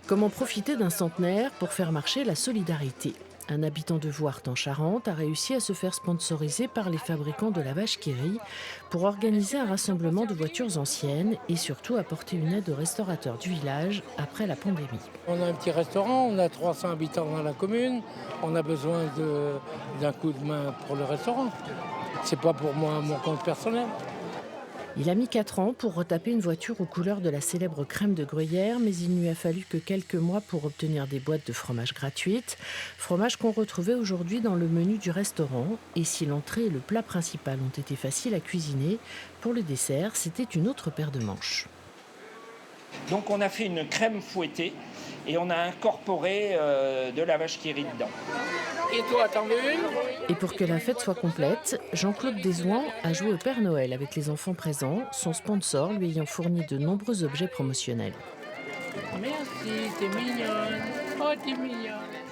Comment profiter d'un centenaire pour faire marcher la solidarité? Un habitant de Voart en Charente a réussi à se faire sponsoriser par les fabricants de la vache qui rit pour organiser un rassemblement de voitures anciennes et surtout apporter une aide aux restaurateurs du village après la pandémie. On a un petit restaurant, on a 300 habitants dans la commune, on a besoin d'un coup de main pour le restaurant. C'est pas pour moi mon compte personnel. Il a mis 4 ans pour retaper une voiture aux couleurs de la célèbre crème de gruyère, mais il ne lui a fallu que quelques mois pour obtenir des boîtes de fromage gratuites. Fromage qu'on retrouvait aujourd'hui dans le menu du restaurant. Et si l'entrée et le plat principal ont été faciles à cuisiner, pour le dessert, c'était une autre paire de manches. Donc on a fait une crème fouettée et on a incorporé de la vache qui rit dedans. Et toi, t'en veux une? Et pour que la fête soit complète, Jean-Claude Desouan a joué au Père Noël avec les enfants présents, son sponsor lui ayant fourni de nombreux objets promotionnels. Merci, t'es mignonne. Oh, t'es mignonne.